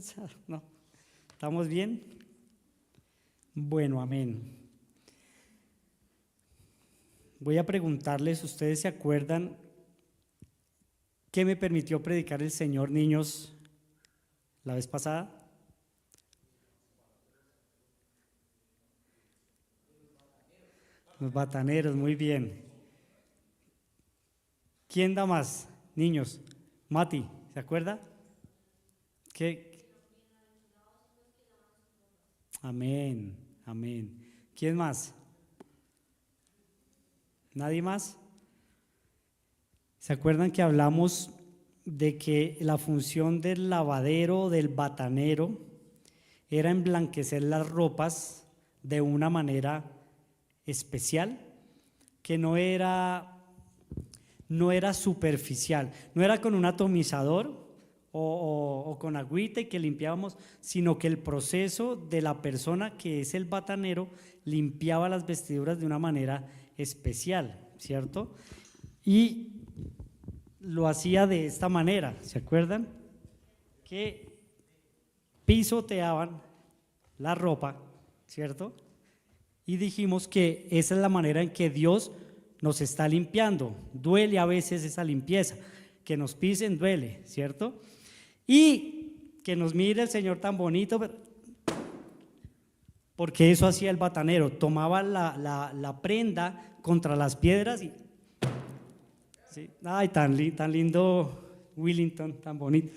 cansado. No, ¿estamos bien? Bueno, amén. Voy a preguntarles, ¿ustedes se acuerdan qué me permitió predicar el Señor, niños, la vez pasada? Los bataneros, muy bien. ¿Quién da más? Niños. Mati, ¿se acuerda? ¿Qué? Amén, amén. ¿Quién más? ¿Nadie más? ¿Se acuerdan que hablamos de que la función del lavadero, del batanero, era emblanquecer las ropas de una manera especial, que no era superficial, no era con un atomizador o con agüita y que limpiábamos, sino que el proceso de la persona que es el batanero limpiaba las vestiduras de una manera especial, ¿cierto? Y lo hacía de esta manera, ¿se acuerdan? Que pisoteaban la ropa, ¿cierto? Y dijimos que esa es la manera en que Dios nos está limpiando. Duele a veces esa limpieza, que nos pisen duele, ¿cierto? Y que nos mire el Señor tan bonito, porque eso hacía el batanero, tomaba la prenda contra las piedras y… ¿sí? Ay, tan lindo Willington, tan bonito.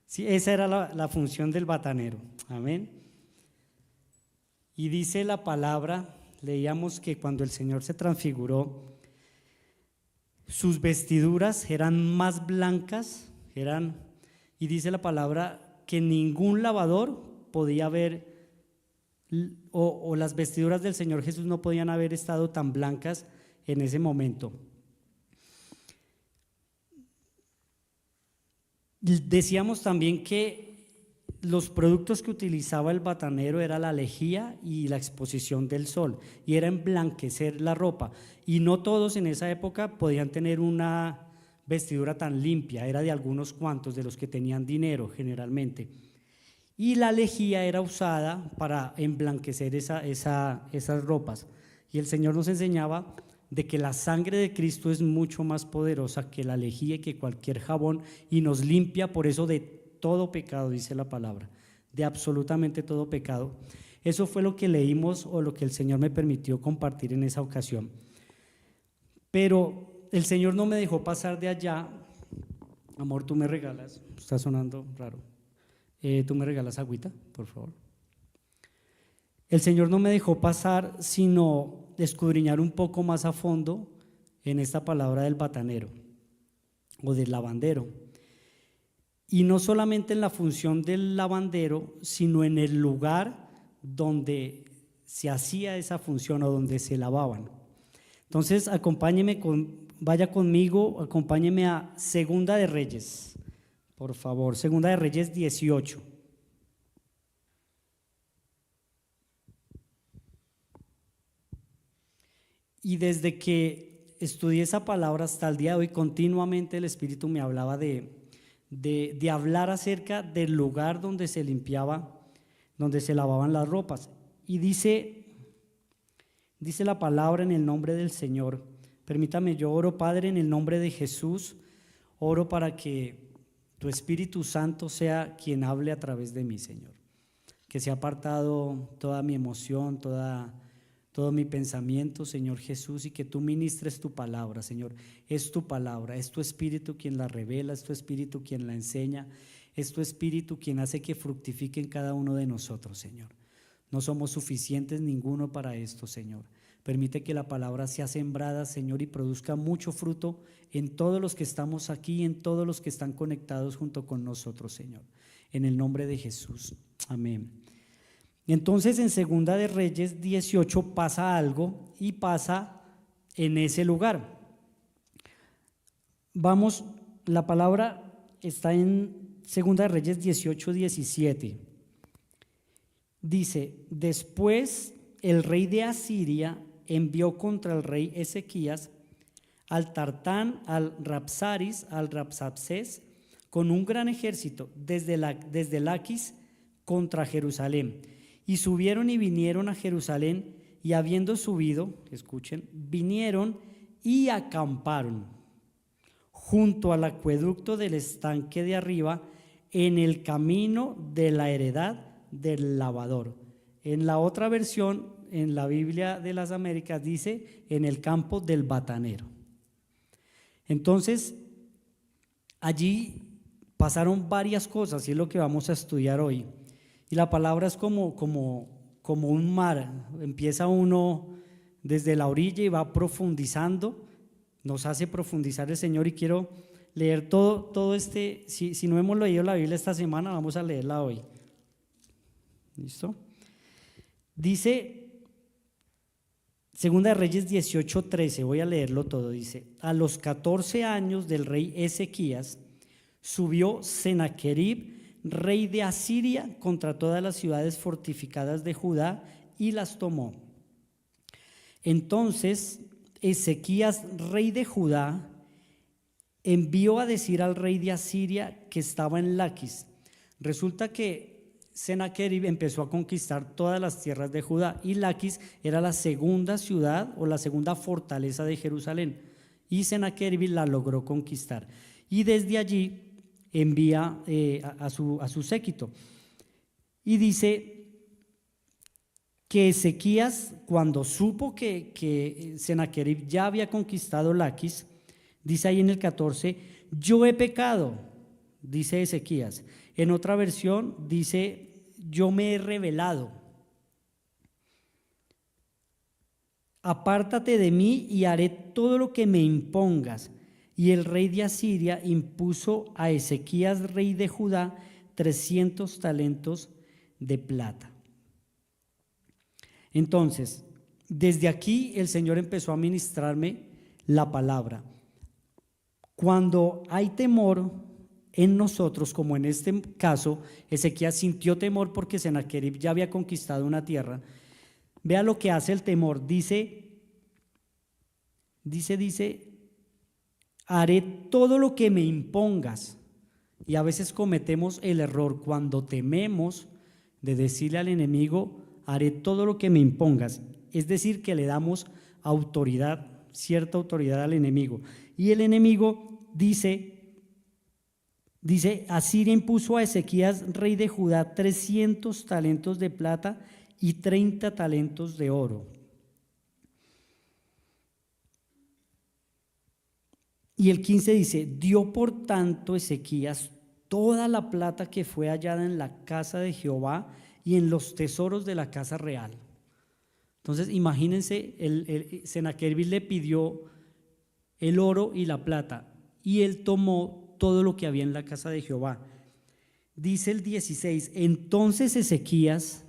Sí, esa era la función del batanero, amén. Y dice la palabra, leíamos que cuando el Señor se transfiguró, sus vestiduras eran más blancas, y dice la palabra que ningún lavador podía ver, o las vestiduras del Señor Jesús no podían haber estado tan blancas en ese momento. Decíamos también que los productos que utilizaba el batanero era la lejía y la exposición del sol, y era emblanquecer la ropa, y no todos en esa época podían tener una vestidura tan limpia, era de algunos cuantos, de los que tenían dinero generalmente, y la lejía era usada para emblanquecer esas ropas. Y el Señor nos enseñaba de que la sangre de Cristo es mucho más poderosa que la lejía y que cualquier jabón, y nos limpia por eso de todo pecado, dice la palabra, de absolutamente todo pecado. Eso fue lo que leímos, o lo que el Señor me permitió compartir en esa ocasión. Pero el Señor no me dejó pasar de allá. Amor, tú me regalas, está sonando raro, tú me regalas agüita, por favor. El Señor no me dejó pasar, sino escudriñar un poco más a fondo en esta palabra del batanero o del lavandero. Y no solamente en la función del lavandero, sino en el lugar donde se hacía esa función o donde se lavaban. Entonces, vaya conmigo, acompáñeme a Segunda de Reyes, por favor, Segunda de Reyes 18. Y desde que estudié esa palabra hasta el día de hoy, continuamente el Espíritu me hablaba de hablar acerca del lugar donde se limpiaba, donde se lavaban las ropas. Y dice la palabra en el nombre del Señor. Permítame, yo oro, Padre, en el nombre de Jesús, oro para que tu Espíritu Santo sea quien hable a través de mí, Señor. Que sea apartado toda mi emoción, todo mi pensamiento, Señor Jesús, y que tú ministres tu palabra, Señor. Es tu palabra, es tu Espíritu quien la revela, es tu Espíritu quien la enseña, es tu Espíritu quien hace que fructifique en cada uno de nosotros, Señor. No somos suficientes ninguno para esto, Señor. Permite que la palabra sea sembrada, Señor, y produzca mucho fruto en todos los que estamos aquí, en todos los que están conectados junto con nosotros, Señor. En el nombre de Jesús. Amén. Entonces en Segunda de Reyes 18 pasa algo, y pasa en ese lugar. Vamos, la palabra está en Segunda de Reyes 18, 17. Dice: después el rey de Asiria envió contra el rey Ezequías al Tartán, al Rabsaris, al Rabsacés, con un gran ejército desde Laquis contra Jerusalén. Y subieron y vinieron a Jerusalén, y habiendo subido, escuchen, vinieron y acamparon junto al acueducto del estanque de arriba, en el camino de la heredad del lavador. En la otra versión, en la Biblia de las Américas, dice en el campo del batanero. Entonces, allí pasaron varias cosas y es lo que vamos a estudiar hoy. Y la palabra es como un mar. Empieza uno desde la orilla y va profundizando, nos hace profundizar el Señor, y quiero leer todo este, si no hemos leído la Biblia esta semana, vamos a leerla hoy. ¿Listo? Dice Segunda de Reyes 18:13, voy a leerlo todo, dice: a los 14 años del rey Ezequías, subió Sennacherib, rey de Asiria, contra todas las ciudades fortificadas de Judá y las tomó. Entonces Ezequías, rey de Judá, envió a decir al rey de Asiria que estaba en Laquis. Resulta que Sennacherib empezó a conquistar todas las tierras de Judá, y Laquis era la segunda ciudad o la segunda fortaleza de Jerusalén, y Sennacherib la logró conquistar, y desde allí envía a su séquito. Y dice que Ezequías, cuando supo que Sennacherib ya había conquistado Laquis, dice ahí en el 14: yo he pecado, dice Ezequías. En otra versión dice: yo me he rebelado. Apártate de mí y haré todo lo que me impongas. Y el rey de Asiria impuso a Ezequías, rey de Judá, 300 talentos de plata. Entonces, desde aquí el Señor empezó a ministrarme la palabra. Cuando hay temor en nosotros, como en este caso, Ezequías sintió temor porque Sennacherib ya había conquistado una tierra. Vea lo que hace el temor. Dice, haré todo lo que me impongas. Y a veces cometemos el error cuando tememos de decirle al enemigo: haré todo lo que me impongas. Es decir, que le damos autoridad, cierta autoridad al enemigo. Y el enemigo dice, Asiria impuso a Ezequías, rey de Judá, 300 talentos de plata y 30 talentos de oro. Y el 15 dice: dio por tanto Ezequías toda la plata que fue hallada en la casa de Jehová y en los tesoros de la casa real. Entonces imagínense, Sennacherib le pidió el oro y la plata, y él tomó todo lo que había en la casa de Jehová. Dice el 16: entonces Ezequías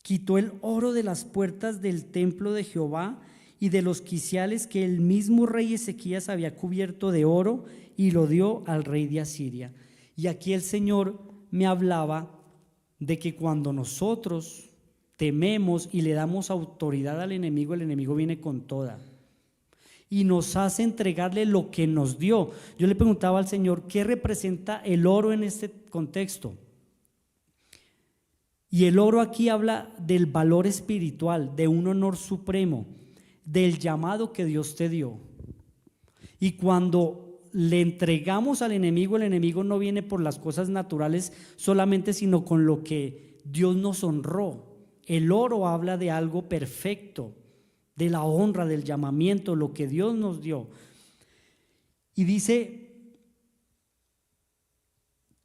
quitó el oro de las puertas del templo de Jehová y de los quiciales que el mismo rey Ezequías había cubierto de oro, y lo dio al rey de Asiria. Y aquí el Señor me hablaba de que cuando nosotros tememos y le damos autoridad al enemigo, el enemigo viene con toda y nos hace entregarle lo que nos dio. Yo le preguntaba al Señor: ¿qué representa el oro en este contexto? Y el oro aquí habla del valor espiritual, de un honor supremo, del llamado que Dios te dio. Y cuando le entregamos al enemigo, el enemigo no viene por las cosas naturales solamente, sino con lo que Dios nos honró. El oro habla de algo perfecto, de la honra, del llamamiento, lo que Dios nos dio. Y dice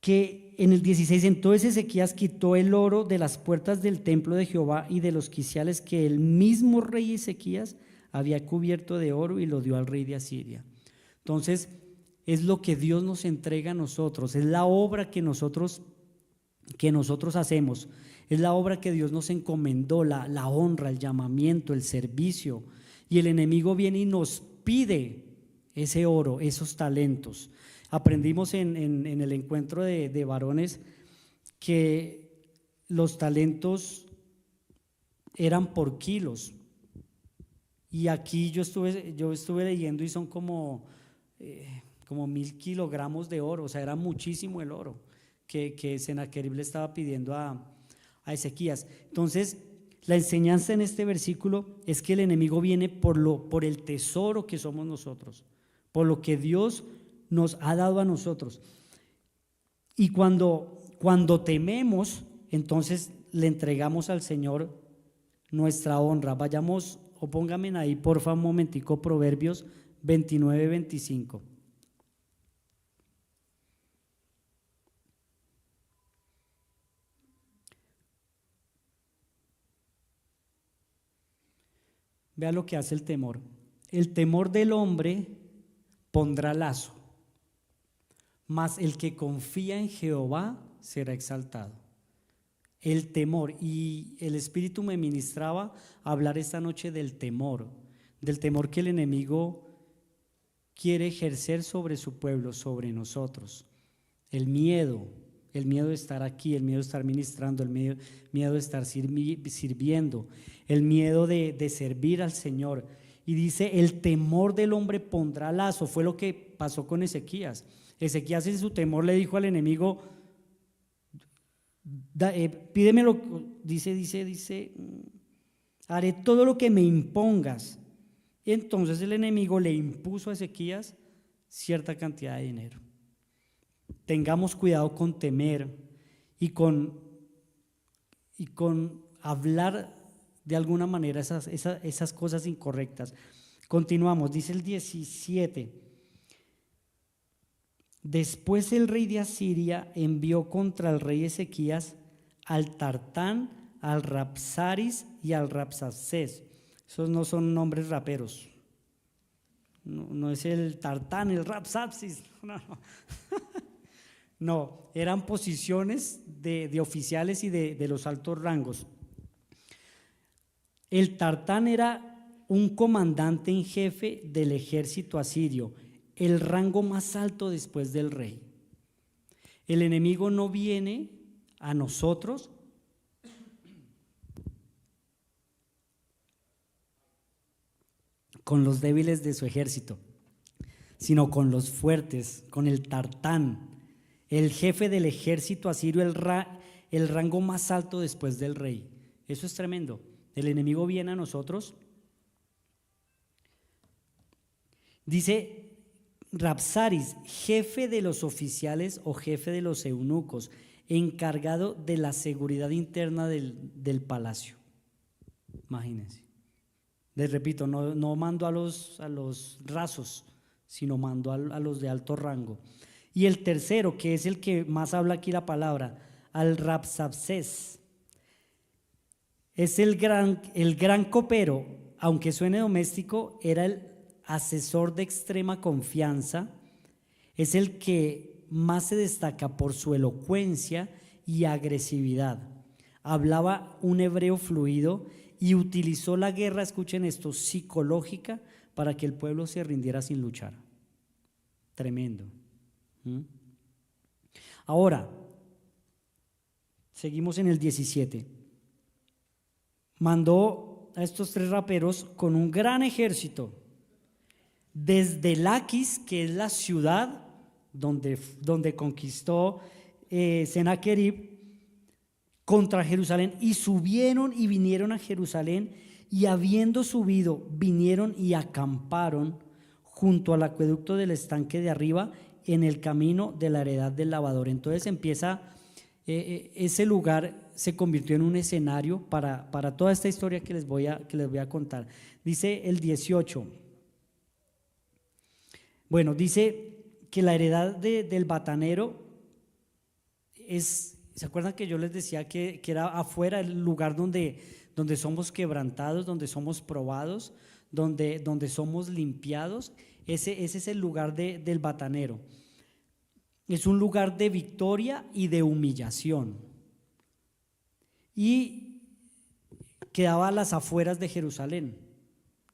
que en el 16: entonces Ezequías quitó el oro de las puertas del templo de Jehová y de los quiciales que el mismo rey Ezequías había cubierto de oro, y lo dio al rey de Asiria. Entonces, es lo que Dios nos entrega a nosotros, es la obra que nosotros hacemos, es la obra que Dios nos encomendó, la honra, el llamamiento, el servicio. Y el enemigo viene y nos pide ese oro, esos talentos. Aprendimos en el encuentro de varones que los talentos eran por kilos. Y aquí yo estuve leyendo y son como como 1.000 kilogramos de oro, o sea, era muchísimo el oro que Sennacherib le estaba pidiendo a Ezequías. Entonces, la enseñanza en este versículo es que el enemigo viene por el tesoro que somos nosotros, por lo que Dios nos ha dado a nosotros. Y cuando tememos, entonces le entregamos al Señor nuestra honra. Vayamos, o pónganme ahí porfa un momentico, Proverbios 29-25. Vea lo que hace el temor. El temor del hombre pondrá lazo, mas el que confía en Jehová será exaltado. El temor, y el Espíritu me ministraba a hablar esta noche del temor que el enemigo quiere ejercer sobre su pueblo, sobre nosotros. El miedo de estar aquí, el miedo de estar ministrando, el miedo de estar sirviendo, el miedo de servir al Señor. Y dice, el temor del hombre pondrá lazo. Fue lo que pasó con Ezequías. Ezequías en su temor le dijo al enemigo, pídemelo, dice, haré todo lo que me impongas. Y entonces el enemigo le impuso a Ezequías cierta cantidad de dinero. Tengamos cuidado con temer y con hablar de alguna manera esas cosas incorrectas. Continuamos, dice el 17. Después el rey de Asiria envió contra el rey Ezequías al Tartán, al Rabsaris y al Rabsaces. Esos no son nombres raperos. No es el Tartán, el Rabsaces. No. No, eran posiciones de oficiales y de los altos rangos. El Tartán era un comandante en jefe del ejército asirio, el rango más alto después del rey. El enemigo no viene a nosotros con los débiles de su ejército, sino con los fuertes, con el Tartán, el jefe del ejército asirio, el rango más alto después del rey. Eso es tremendo. El enemigo viene a nosotros. Dice Rabsaris, jefe de los oficiales o jefe de los eunucos, encargado de la seguridad interna del palacio. Imagínense. Les repito, no mando a los rasos, sino mando a los de alto rango. Y el tercero, que es el que más habla aquí la palabra, al Rabsaces, es el gran copero, aunque suene doméstico, era el asesor de extrema confianza, es el que más se destaca por su elocuencia y agresividad. Hablaba un hebreo fluido y utilizó la guerra, escuchen esto, psicológica para que el pueblo se rindiera sin luchar. Tremendo. Ahora, seguimos en el 17. Mandó a estos 3 raperos con un gran ejército desde Laquis, que es la ciudad donde conquistó Sennacherib, contra Jerusalén, y subieron y vinieron a Jerusalén, y habiendo subido, vinieron y acamparon junto al acueducto del estanque de arriba, en el camino de la heredad del lavador. Entonces ese lugar se convirtió en un escenario para toda esta historia que les voy a contar. Dice el 18. Bueno, dice que la heredad del batanero ¿se acuerdan que yo les decía que era afuera, el lugar donde somos quebrantados, donde somos probados, donde somos limpiados? Ese es el lugar del batanero. Es un lugar de victoria y de humillación. Y quedaba a las afueras de Jerusalén.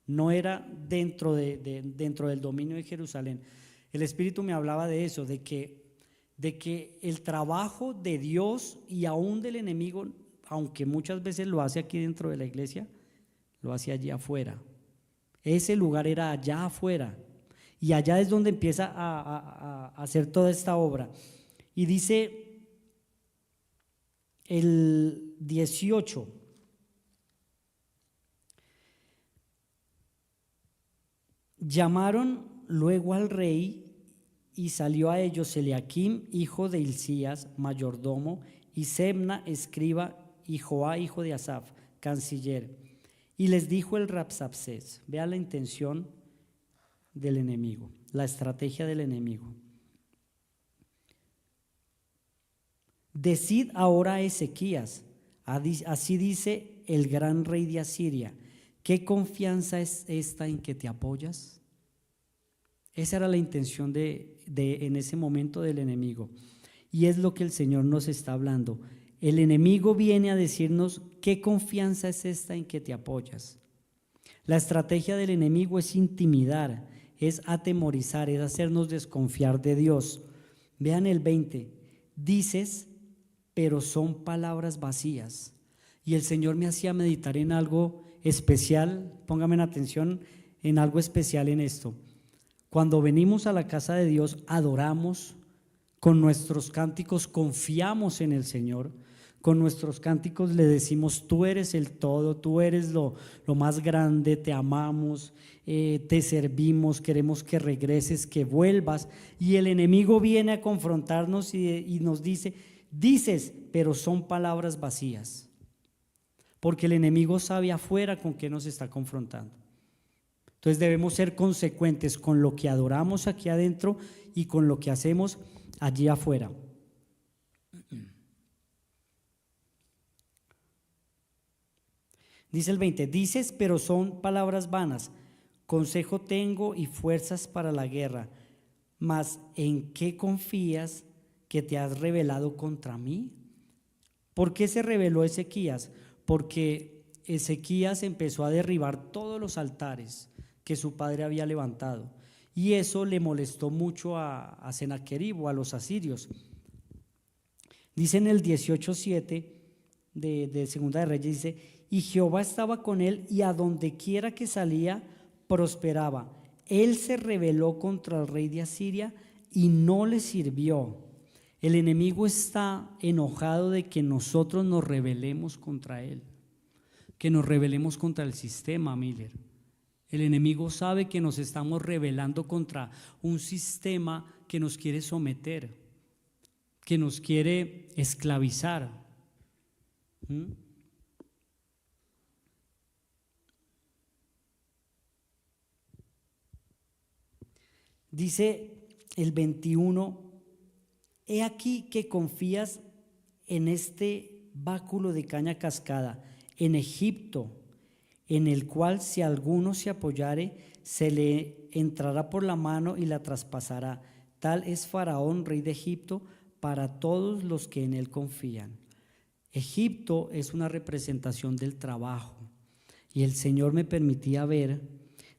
No era dentro del dominio de Jerusalén. El Espíritu me hablaba de eso, de que el trabajo de Dios y aún del enemigo, aunque muchas veces lo hace aquí dentro de la iglesia, lo hace allí afuera. Ese lugar era allá afuera. Y allá es donde empieza a hacer toda esta obra. Y dice el 18: llamaron luego al rey y salió a ellos Eliaquim, hijo de Hilcías, mayordomo, y Sebna, escriba, y Joá, hijo de Asaf, canciller. Y les dijo el Rabsacés, vea la intención del enemigo, la estrategia del enemigo. Decid ahora a Ezequías, así dice el gran rey de Asiria, ¿qué confianza es esta en que te apoyas? Esa era la intención en ese momento del enemigo. Y es lo que el Señor nos está hablando. El enemigo viene a decirnos, ¿qué confianza es esta en que te apoyas? La estrategia del enemigo es intimidar, es atemorizar, es hacernos desconfiar de Dios. Vean el 20, dices, pero son palabras vacías. Y el Señor me hacía meditar en algo especial, póngame en atención en algo especial en esto. Cuando venimos a la casa de Dios, adoramos, con nuestros cánticos confiamos en el Señor, con nuestros cánticos le decimos, tú eres el todo, tú eres lo más grande, te amamos, te servimos, queremos que regreses, que vuelvas. Y el enemigo viene a confrontarnos y nos dice, dices, pero son palabras vacías, porque el enemigo sabe afuera con qué nos está confrontando. Entonces debemos ser consecuentes con lo que adoramos aquí adentro y con lo que hacemos allí afuera. Dice el 20, dices, pero son palabras vanas, consejo tengo y fuerzas para la guerra, mas ¿en qué confías que te has rebelado contra mí? ¿Por qué se rebeló Ezequías? Porque Ezequías empezó a derribar todos los altares que su padre había levantado, y eso le molestó mucho a Sennacherib o a los asirios. Dice en el 18:7 de Segunda de Reyes, dice, y Jehová estaba con él, y a donde quiera que salía prosperaba. Él se rebeló contra el rey de Asiria y no le sirvió. El enemigo está enojado de que nosotros nos rebelemos contra él, que nos rebelemos contra el sistema, Miller. El enemigo sabe que nos estamos rebelando contra un sistema que nos quiere someter, que nos quiere esclavizar. Dice el 21, he aquí que confías en este báculo de caña cascada, en Egipto, en el cual si alguno se apoyare, se le entrará por la mano y la traspasará. Tal es Faraón, rey de Egipto, para todos los que en él confían. Egipto es una representación del trabajo, y el Señor me permitía ver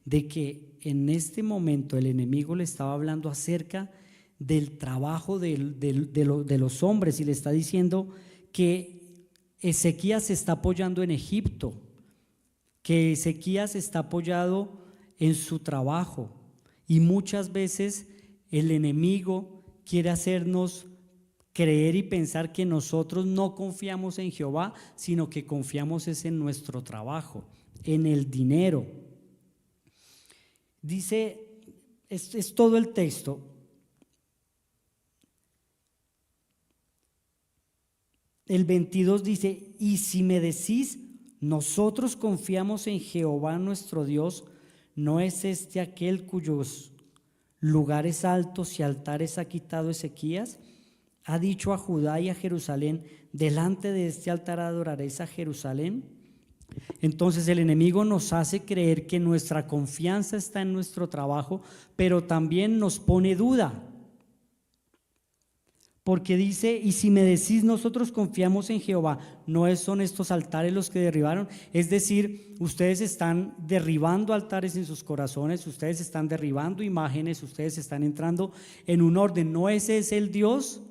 de que en este momento el enemigo le estaba hablando acerca del trabajo de los hombres, y le está diciendo que Ezequías se está apoyando en Egipto, que Ezequías está apoyado en su trabajo, y muchas veces el enemigo quiere hacernos creer y pensar que nosotros no confiamos en Jehová, sino que confiamos es en nuestro trabajo, en el dinero. Dice, es todo el texto. El 22 dice, y si me decís, nosotros confiamos en Jehová nuestro Dios, ¿no es este aquel cuyos lugares altos y altares ha quitado Ezequías? Ha dicho a Judá y a Jerusalén, delante de este altar adoraréis a Jerusalén. Entonces el enemigo nos hace creer que nuestra confianza está en nuestro trabajo, pero también nos pone duda, porque dice, y si me decís nosotros confiamos en Jehová, ¿no son estos altares los que derribaron? Es decir, ustedes están derribando altares en sus corazones, ustedes están derribando imágenes, ustedes están entrando en un orden. ¿No ese es el Dios?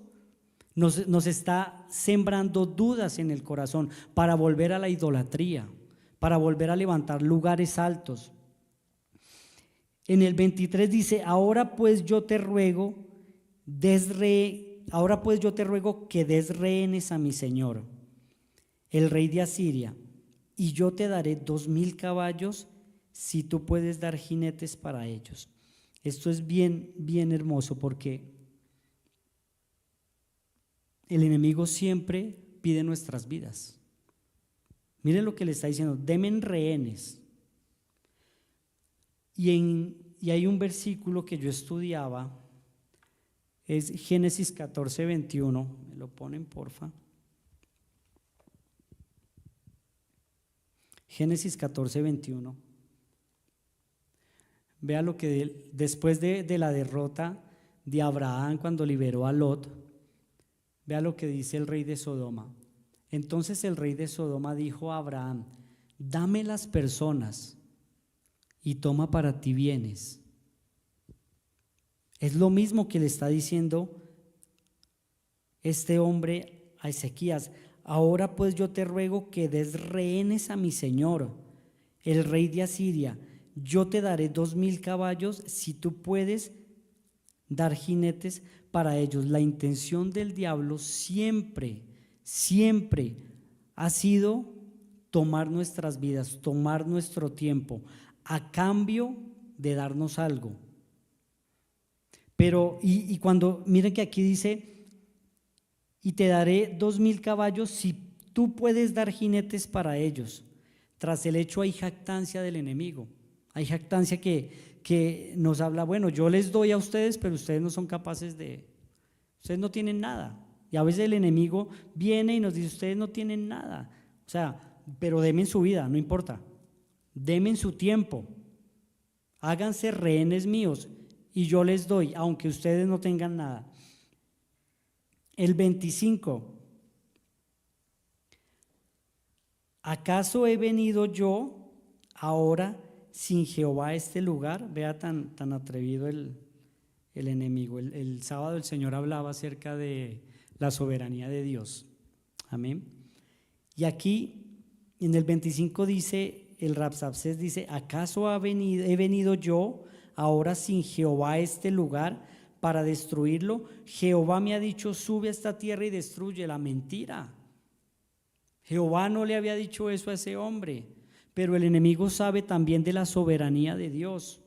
Nos está sembrando dudas en el corazón para volver a la idolatría, para volver a levantar lugares altos. En el 23 dice, ahora pues yo te ruego que des rehenes a mi señor, el rey de Asiria, y yo te daré 2000 caballos si tú puedes dar jinetes para ellos. Esto es bien, bien hermoso porque el enemigo siempre pide nuestras vidas. Miren lo que le está diciendo, denme rehenes. Y hay un versículo que yo estudiaba, es Génesis 14, 21, me lo ponen porfa. Génesis 14, 21. Vea lo que después de la derrota de Abraham cuando liberó a Lot, vea lo que dice el rey de Sodoma. Entonces el rey de Sodoma dijo a Abraham, dame las personas y toma para ti bienes. Es lo mismo que le está diciendo este hombre a Ezequías. Ahora pues yo te ruego que des rehenes a mi señor, el rey de Asiria. Yo te daré 2000 caballos si tú puedes dar jinetes para ellos. La intención del diablo siempre, siempre ha sido tomar nuestras vidas, tomar nuestro tiempo, a cambio de darnos algo. Pero, y cuando, miren que aquí dice, y te daré 2000 caballos si tú puedes dar jinetes para ellos. Tras el hecho hay jactancia del enemigo, hay jactancia que nos habla, bueno, yo les doy a ustedes, pero ustedes no son capaces ustedes no tienen nada. Y a veces el enemigo viene y nos dice, ustedes no tienen nada. O sea, pero denme en su vida, no importa. Denme en su tiempo. Háganse rehenes míos y yo les doy, aunque ustedes no tengan nada. El 25. ¿Acaso he venido yo ahora sin Jehová a este lugar? Vea tan atrevido el enemigo. El sábado el Señor hablaba acerca de la soberanía de Dios. Amén. Y aquí en el 25 dice, el Rabsacés dice, ¿acaso he venido yo ahora sin Jehová a este lugar para destruirlo? Jehová me ha dicho, sube a esta tierra y destruye. La mentira. Jehová no le había dicho eso a ese hombre, pero el enemigo sabe también de la soberanía de Dios.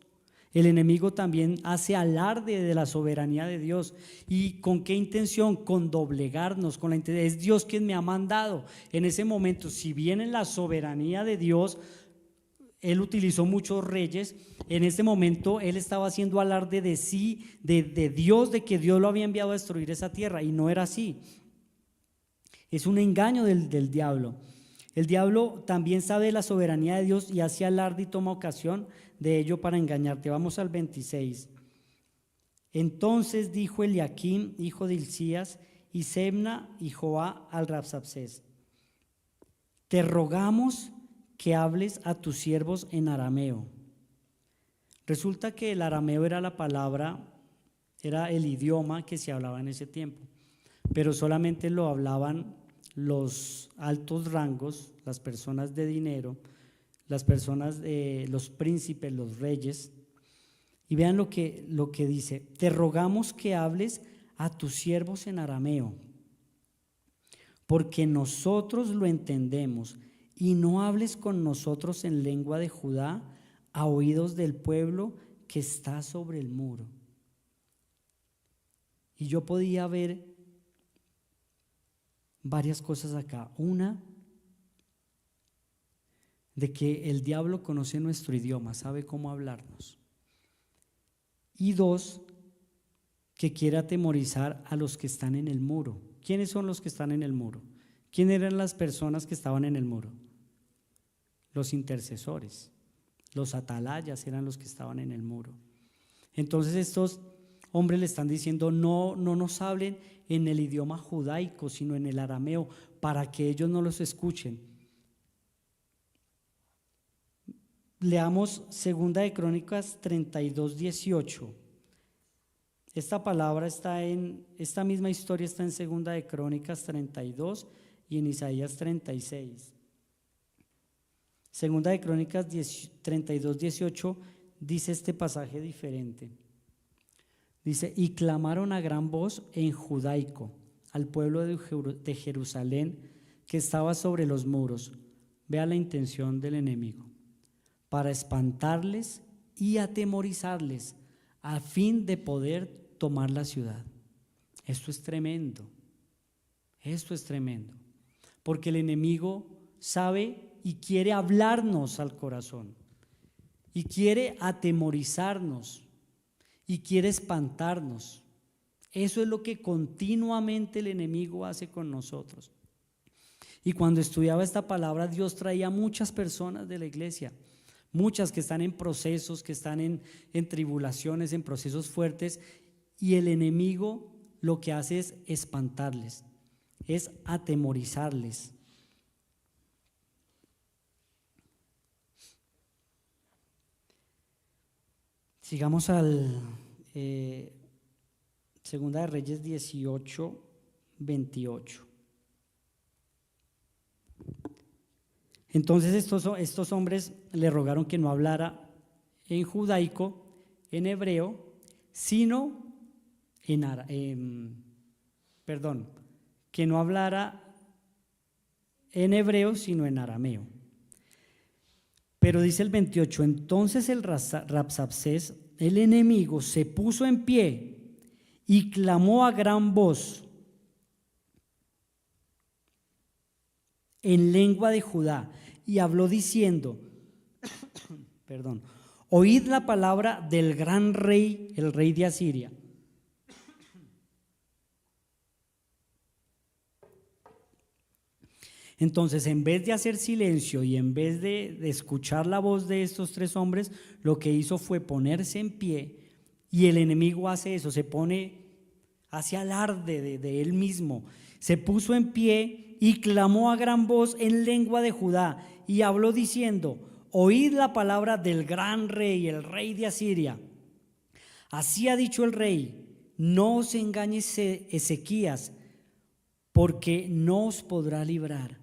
El enemigo también hace alarde de la soberanía de Dios. ¿Y con qué intención? Con doblegarnos, con la intención. Es Dios quien me ha mandado. En ese momento, si bien en la soberanía de Dios, Él utilizó muchos reyes, en ese momento Él estaba haciendo alarde de sí, de Dios, de que Dios lo había enviado a destruir esa tierra, y no era así. Es un engaño del diablo. El diablo también sabe de la soberanía de Dios y hace alarde y toma ocasión de ello para engañarte. Vamos al 26. Entonces dijo Eliaquim, hijo de Hilcías, y Sebna y Joá al Rabsacés: te rogamos que hables a tus siervos en arameo. Resulta que el arameo era la palabra, era el idioma que se hablaba en ese tiempo, pero solamente lo hablaban los altos rangos, las personas de dinero, las personas, los príncipes, los reyes. Y vean lo que dice: te rogamos que hables a tus siervos en arameo, porque nosotros lo entendemos, y no hables con nosotros en lengua de Judá a oídos del pueblo que está sobre el muro. Y yo podía ver varias cosas acá. Una, de que el diablo conoce nuestro idioma, sabe cómo hablarnos. Y dos, que quiere atemorizar a los que están en el muro. ¿Quiénes son los que están en el muro? ¿Quiénes eran las personas que estaban en el muro? Los intercesores, los atalayas eran los que estaban en el muro. Entonces estos hombres le están diciendo: no nos hablen en el idioma judaico, sino en el arameo, para que ellos no los escuchen. Leamos 2 de Crónicas 32, 18. Esta palabra está esta misma historia está en 2 de Crónicas 32 y en Isaías 36. 2 de Crónicas 32, 18 dice este pasaje diferente. Dice, y clamaron a gran voz en judaico al pueblo de Jerusalén que estaba sobre los muros. Vea la intención del enemigo, para espantarles y atemorizarles a fin de poder tomar la ciudad. Esto es tremendo, porque el enemigo sabe y quiere hablarnos al corazón y quiere atemorizarnos y quiere espantarnos. Eso es lo que continuamente el enemigo hace con nosotros. Y cuando estudiaba esta palabra, Dios traía muchas personas de la iglesia, muchas que están en procesos, que están en tribulaciones, en procesos fuertes, y el enemigo lo que hace es espantarles, es atemorizarles. Sigamos al Segunda de Reyes 18, 28. Entonces estos hombres le rogaron que no hablara en judaico, en hebreo, sino que no hablara en hebreo, sino en arameo. Pero dice el 28, entonces el Rabsacés, el enemigo, se puso en pie y clamó a gran voz en lengua de Judá y habló diciendo, oíd la palabra del gran rey, el rey de Asiria. Entonces, en vez de hacer silencio y en vez de escuchar la voz de estos tres hombres, lo que hizo fue ponerse en pie, y el enemigo hace eso, hace alarde de él mismo. Se puso en pie y clamó a gran voz en lengua de Judá y habló diciendo, oíd la palabra del gran rey, el rey de Asiria. Así ha dicho el rey, no os engañe Ezequías, porque no os podrá librar.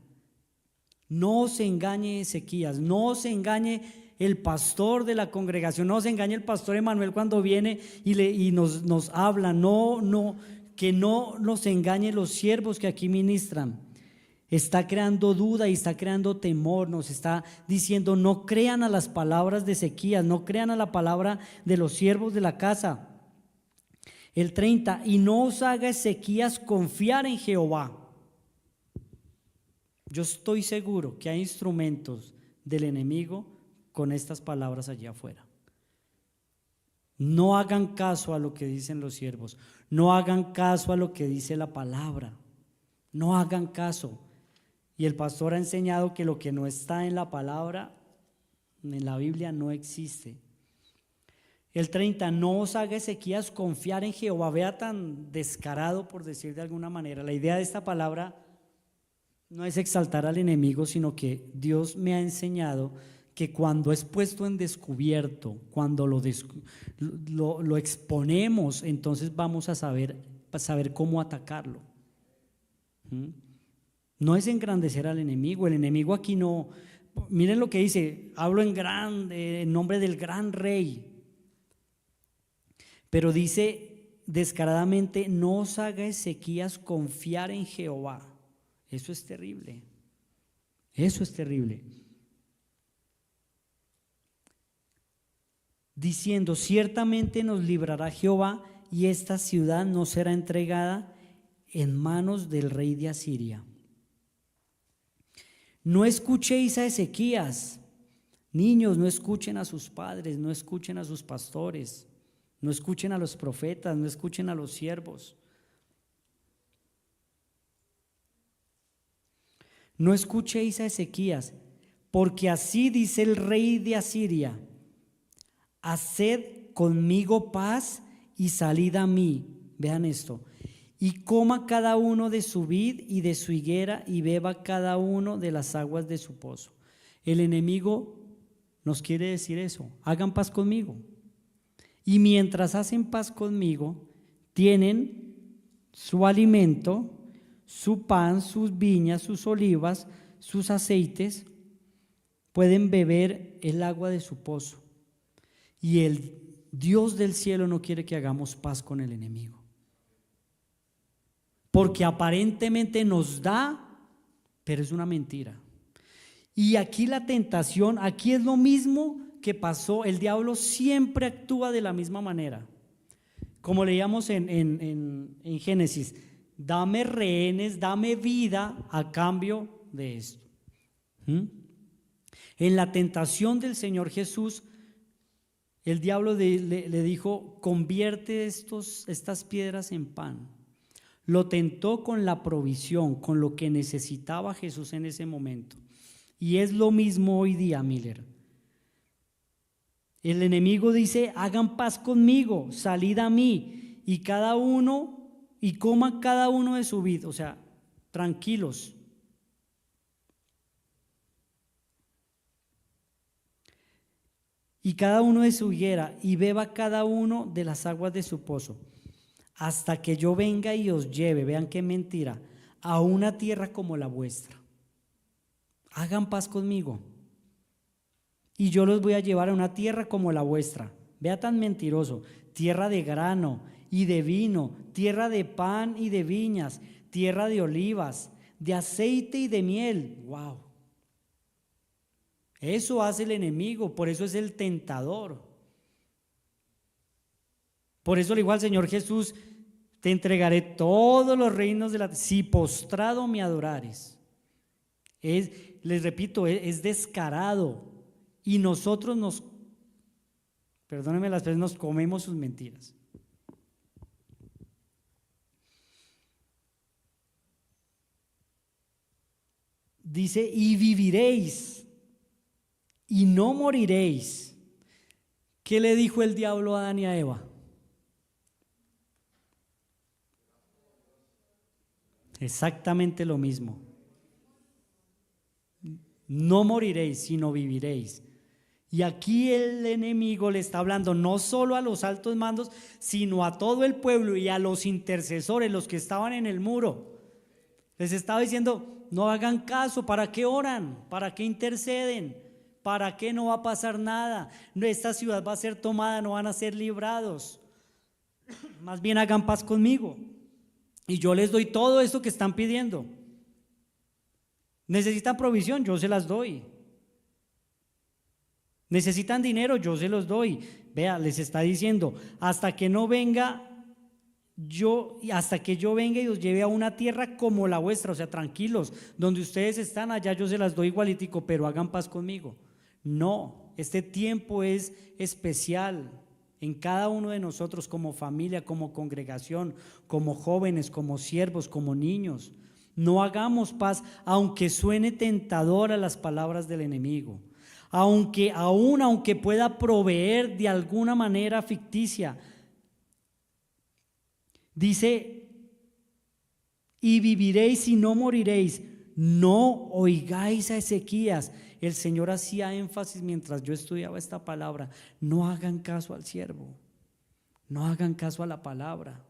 No os engañe Ezequías, no os engañe el pastor de la congregación, no os engañe el pastor Emanuel cuando viene y nos habla, que no nos engañe los siervos que aquí ministran. Está creando duda y está creando temor, nos está diciendo no crean a las palabras de Ezequías, no crean a la palabra de los siervos de la casa. El 30, y no os haga Ezequías confiar en Jehová. Yo estoy seguro que hay instrumentos del enemigo con estas palabras allá afuera. No hagan caso a lo que dicen los siervos, no hagan caso a lo que dice la palabra, no hagan caso. Y el pastor ha enseñado que lo que no está en la palabra, en la Biblia, no existe. El 30, no os haga Ezequías confiar en Jehová. Vea tan descarado, por decir de alguna manera. La idea de esta palabra no es exaltar al enemigo, sino que Dios me ha enseñado que cuando es puesto en descubierto, cuando lo exponemos, entonces vamos a saber cómo atacarlo. No es engrandecer al enemigo. El enemigo aquí no, miren lo que dice, hablo en nombre del gran rey. Pero dice descaradamente, no os haga Ezequías confiar en Jehová. Eso es terrible. Eso es terrible. Diciendo, ciertamente nos librará Jehová y esta ciudad no será entregada en manos del rey de Asiria. No escuchéis a Ezequías. Niños, no escuchen a sus padres, no escuchen a sus pastores, no escuchen a los profetas, no escuchen a los siervos. No escuchéis a Ezequías, porque así dice el rey de Asiria, haced conmigo paz y salid a mí. Vean esto. Y coma cada uno de su vid y de su higuera y beba cada uno de las aguas de su pozo. El enemigo nos quiere decir eso, hagan paz conmigo. Y mientras hacen paz conmigo, tienen su alimento, su pan, sus viñas, sus olivas, sus aceites, pueden beber el agua de su pozo. Y el Dios del cielo no quiere que hagamos paz con el enemigo. Porque aparentemente nos da, pero es una mentira. Y aquí la tentación, aquí es lo mismo que pasó. El diablo siempre actúa de la misma manera. Como leíamos en Génesis, dame rehenes, dame vida a cambio de esto. En la tentación del Señor Jesús, el diablo le dijo, convierte estas piedras en pan. Lo tentó con la provisión, con lo que necesitaba Jesús en ese momento. Y es lo mismo hoy día, Miller. El enemigo dice, hagan paz conmigo, salid a mí, y coma cada uno de su vid, o sea, tranquilos. Y cada uno de su higuera, y beba cada uno de las aguas de su pozo, hasta que yo venga y os lleve, vean qué mentira, a una tierra como la vuestra. Hagan paz conmigo, y yo los voy a llevar a una tierra como la vuestra. Vea tan mentiroso, tierra de grano y de vino, tierra de pan y de viñas, tierra de olivas, de aceite y de miel. ¡Wow! Eso hace el enemigo, por eso es el tentador. Por eso le dijo al Señor Jesús, te entregaré todos los reinos de la tierra, si postrado me adorares. Les repito, es descarado. Y nosotros perdónenme las veces, nos comemos sus mentiras. Dice, y viviréis, y no moriréis. ¿Qué le dijo el diablo a Adán y a Eva? Exactamente lo mismo. No moriréis, sino viviréis. Y aquí el enemigo le está hablando no solo a los altos mandos, sino a todo el pueblo y a los intercesores, los que estaban en el muro. Les estaba diciendo, no hagan caso, ¿para qué oran? ¿Para qué interceden? ¿Para qué no va a pasar nada? Esta ciudad va a ser tomada, no van a ser librados. Más bien hagan paz conmigo. Y yo les doy todo esto que están pidiendo. ¿Necesitan provisión? Yo se las doy. ¿Necesitan dinero? Yo se los doy. Vea, les está diciendo, hasta que yo venga y os lleve a una tierra como la vuestra, o sea, tranquilos, donde ustedes están, allá yo se las doy igualitico, pero hagan paz conmigo. No, este tiempo es especial en cada uno de nosotros como familia, como congregación, como jóvenes, como siervos, como niños. No hagamos paz, aunque suene tentadora las palabras del enemigo, aunque pueda proveer de alguna manera ficticia. Dice, y viviréis y no moriréis. No oigáis a Ezequías. El Señor hacía énfasis mientras yo estudiaba esta palabra. No hagan caso al siervo, no hagan caso a la palabra.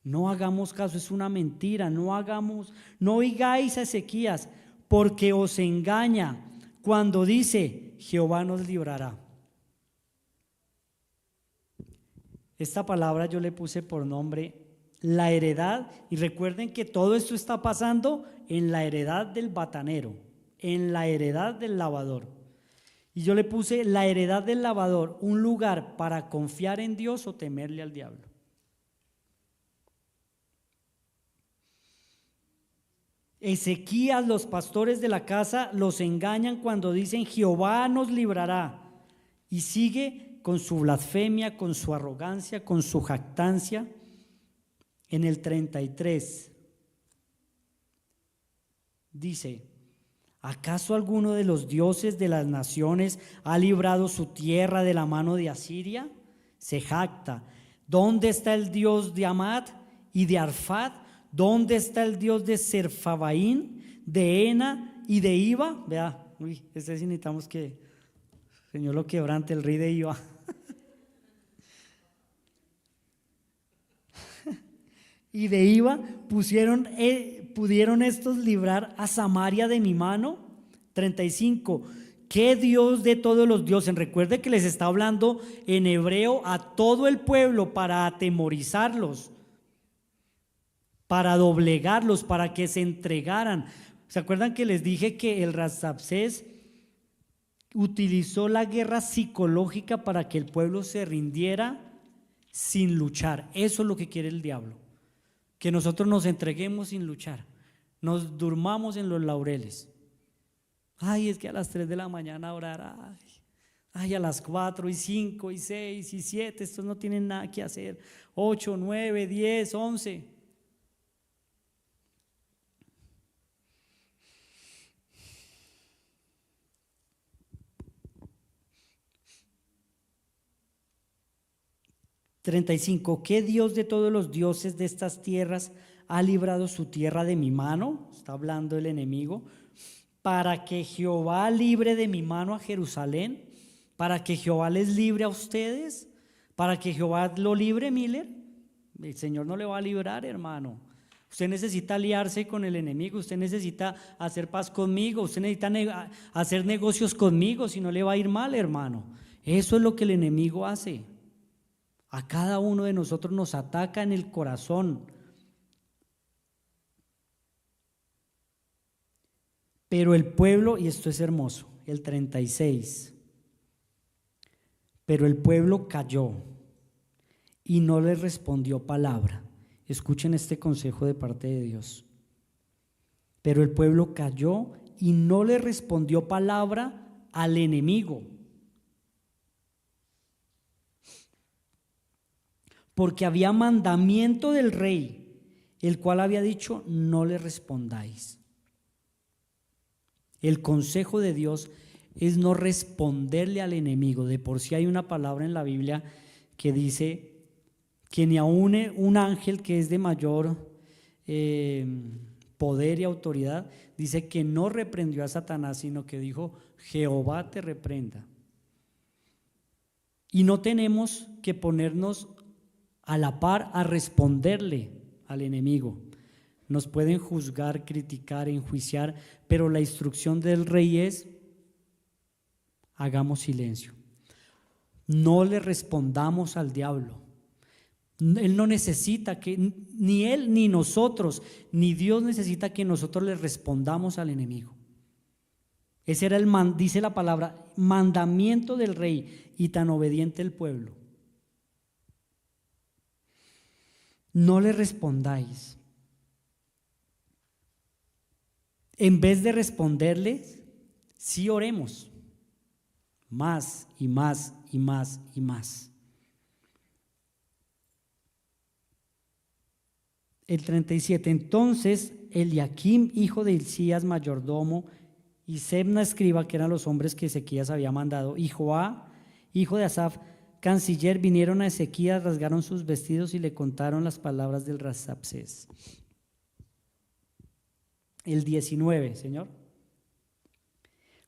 No hagamos caso, es una mentira. No oigáis a Ezequías, porque os engaña cuando dice, Jehová nos librará. Esta palabra yo le puse por nombre la heredad, y recuerden que todo esto está pasando en la heredad del batanero, en la heredad del lavador. Y yo le puse la heredad del lavador, un lugar para confiar en Dios o temerle al diablo. Ezequías, los pastores de la casa los engañan cuando dicen Jehová nos librará, y sigue con su blasfemia, con su arrogancia, con su jactancia. En el 33 dice, ¿acaso alguno de los dioses de las naciones ha librado su tierra de la mano de Asiria? Se jacta. ¿Dónde está el Dios de Amad y de Arfad? ¿Dónde está el Dios de Serfabaín, de Ena y de Iva? Vea, sí necesitamos que el Señor lo quebrante, el rey de Iva. Y de Iva pudieron estos librar a Samaria de mi mano. 35. ¿Qué Dios de todos los dioses? Recuerde que les está hablando en hebreo a todo el pueblo para atemorizarlos, para doblegarlos, para que se entregaran. ¿Se acuerdan que les dije que el Rabsacés utilizó la guerra psicológica para que el pueblo se rindiera sin luchar? Eso es lo que quiere el diablo, que nosotros nos entreguemos sin luchar, nos durmamos en los laureles. Ay, es que a las 3 de la mañana orar, ay, a las 4 y 5 y 6 y 7, estos no tienen nada que hacer, 8, 9, 10, 11. $35. ¿Qué Dios de todos los dioses de estas tierras ha librado su tierra de mi mano? Está hablando el enemigo. Para que Jehová libre de mi mano a Jerusalén, para que Jehová les libre a ustedes, para que Jehová lo libre, Miller. El Señor no le va a librar, hermano. Usted necesita aliarse con el enemigo, usted necesita hacer paz conmigo, usted necesita hacer negocios conmigo, si no le va a ir mal, hermano. Eso es lo que el enemigo hace. A cada uno de nosotros nos ataca en el corazón. Pero el pueblo, y esto es hermoso, el 36, pero el pueblo calló y no le respondió palabra. Escuchen este consejo de parte de Dios. Pero el pueblo calló y no le respondió palabra al enemigo, porque había mandamiento del rey, el cual había dicho: no le respondáis. El consejo de Dios es no responderle al enemigo. De por sí hay una palabra en la Biblia que dice que ni aún un ángel que es de mayor poder y autoridad, dice que no reprendió a Satanás, sino que dijo: Jehová te reprenda. Y no tenemos que ponernos a la par a responderle al enemigo. Nos pueden juzgar, criticar, enjuiciar, pero la instrucción del rey es: hagamos silencio. No le respondamos al diablo. Él no necesita que, ni él, ni nosotros, ni Dios necesita que nosotros le respondamos al enemigo. Ese era dice la palabra, mandamiento del rey, y tan obediente el pueblo. No le respondáis. En vez de responderles, sí oremos más y más y más y más. El 37, entonces Eliakim, hijo de Hilcías, mayordomo, y Sebna, escriba, que eran los hombres que Ezequías había mandado, y Joá, hijo de Asaf, canciller, vinieron a Ezequías, rasgaron sus vestidos y le contaron las palabras del Rabsacés. El 19, Señor.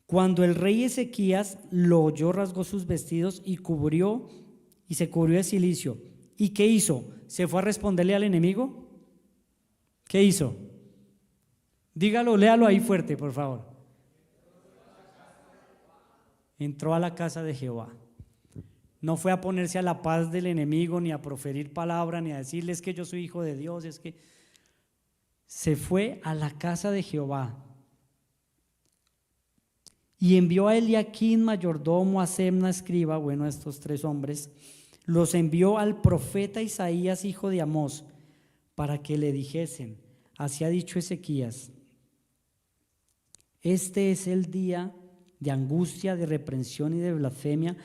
Cuando el rey Ezequías lo oyó, rasgó sus vestidos y se cubrió de cilicio. ¿Y qué hizo? ¿Se fue a responderle al enemigo? ¿Qué hizo? Dígalo, léalo ahí fuerte, por favor. Entró a la casa de Jehová. No fue a ponerse a la paz del enemigo, ni a proferir palabra, ni a decirles que yo soy hijo de Dios. Es que se fue a la casa de Jehová y envió a Eliakim, mayordomo, a Sebna, escriba, bueno, a estos tres hombres, los envió al profeta Isaías, hijo de Amós, para que le dijesen: así ha dicho Ezequías, este es el día de angustia, de reprensión y de blasfemia,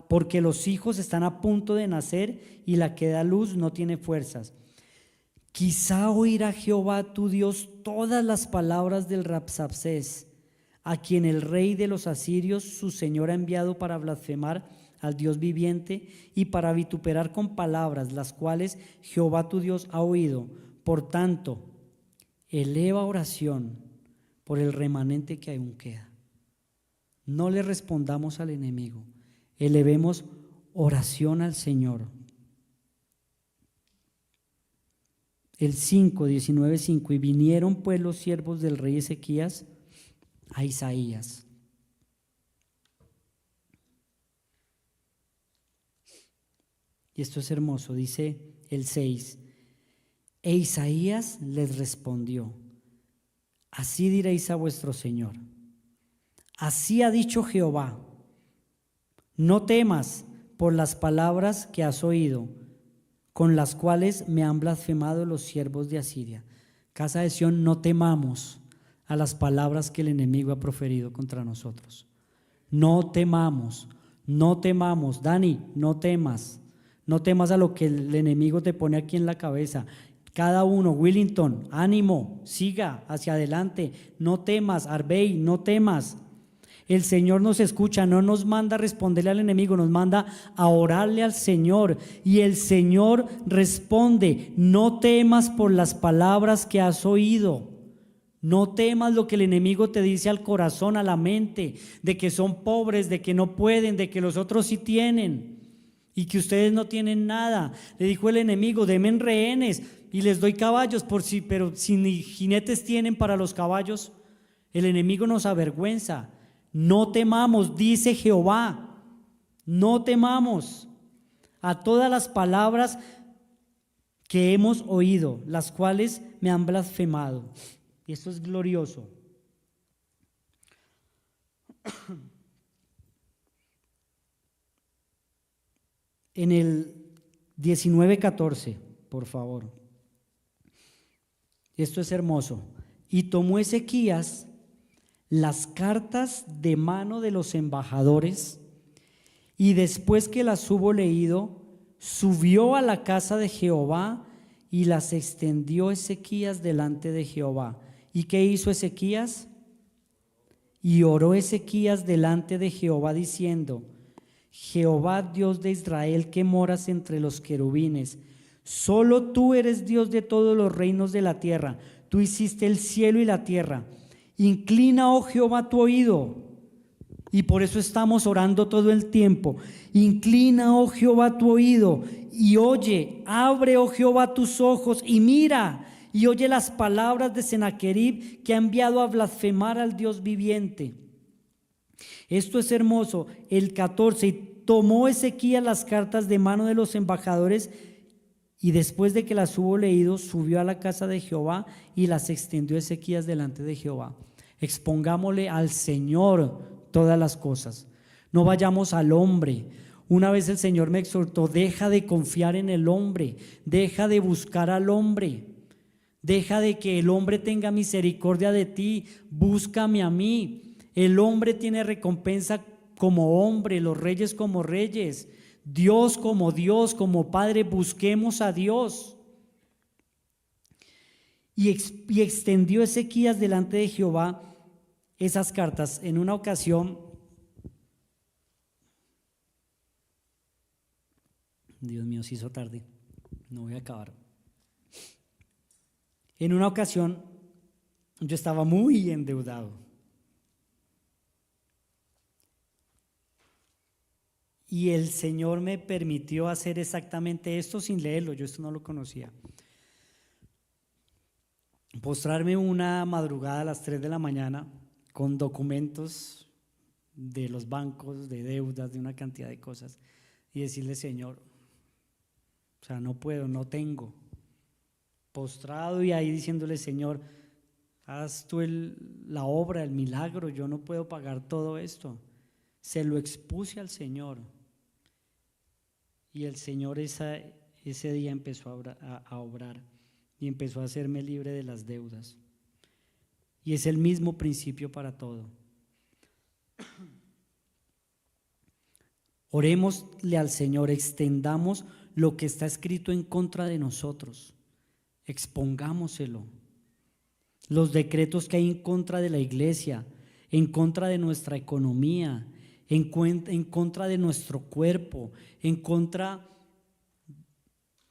porque los hijos están a punto de nacer y la que da luz no tiene fuerzas. Quizá oirá Jehová tu Dios todas las palabras del Rabsacés, a quien el rey de los asirios, su señor, ha enviado para blasfemar al Dios viviente y para vituperar con palabras, las cuales Jehová tu Dios ha oído. Por tanto, eleva oración por el remanente que aún queda. No le respondamos al enemigo, elevemos oración al Señor. El 5, 19:5, y vinieron pues los siervos del rey Ezequías a Isaías Y esto es hermoso, dice el 6. E Isaías les respondió: así diréis a vuestro Señor, así ha dicho Jehová, no temas por las palabras que has oído, con las cuales me han blasfemado los siervos de Asiria. Casa de Sión, no temamos a las palabras que el enemigo ha proferido contra nosotros. No temamos, no temamos. Dani, no temas. No temas a lo que el enemigo te pone aquí en la cabeza. Cada uno, Willington, ánimo, siga hacia adelante. No temas, Arbey, no temas. El Señor nos escucha, no nos manda a responderle al enemigo, nos manda a orarle al Señor. Y el Señor responde: no temas por las palabras que has oído. No temas lo que el enemigo te dice al corazón, a la mente, de que son pobres, de que no pueden, de que los otros sí tienen y que ustedes no tienen nada. Le dijo el enemigo: denme rehenes y les doy caballos, pero si ni jinetes tienen para los caballos. El enemigo nos avergüenza. No temamos, dice Jehová, no temamos a todas las palabras que hemos oído, las cuales me han blasfemado. Y esto es glorioso. En el 19:14, por favor. Esto es hermoso. Y tomó Ezequías las cartas de mano de los embajadores, y después que las hubo leído, subió a la casa de Jehová y las extendió Ezequías delante de Jehová. ¿Y qué hizo Ezequías? Y oró Ezequías delante de Jehová diciendo: Jehová, Dios de Israel, que moras entre los querubines, solo tú eres Dios de todos los reinos de la tierra. Tú hiciste el cielo y la tierra. Inclina, oh Jehová, tu oído. Y por eso estamos orando todo el tiempo. Inclina, oh Jehová, tu oído y oye. Abre, oh Jehová, tus ojos y mira y oye las palabras de Sennacherib, que ha enviado a blasfemar al Dios viviente. Esto es hermoso. El 14. Y tomó Ezequías las cartas de mano de los embajadores, y después de que las hubo leído, subió a la casa de Jehová y las extendió Ezequías delante de Jehová. Expongámosle al Señor todas las cosas. No vayamos al hombre. Una vez el Señor me exhortó: deja de confiar en el hombre, deja de buscar al hombre, deja de que el hombre tenga misericordia de ti, búscame a mí. El hombre tiene recompensa como hombre, los reyes como reyes, Dios, como Padre. Busquemos a Dios. Y extendió Ezequías delante de Jehová esas cartas. En una ocasión, Dios mío, se hizo tarde, no voy a acabar. En una ocasión yo estaba muy endeudado. Y el Señor me permitió hacer exactamente esto sin leerlo, yo esto no lo conocía. Postrarme una madrugada a las 3 de la mañana con documentos de los bancos, de deudas, de una cantidad de cosas, y decirle: Señor, o sea, no puedo, no tengo. Postrado y ahí diciéndole: Señor, haz tú la obra, el milagro, yo no puedo pagar todo esto. Se lo expuse al Señor. Y el Señor ese día empezó a obrar y empezó a hacerme libre de las deudas. Y es el mismo principio para todo. Orémosle al Señor, extendamos lo que está escrito en contra de nosotros, expongámoselo. Los decretos que hay en contra de la iglesia, en contra de nuestra economía, en contra de nuestro cuerpo, en contra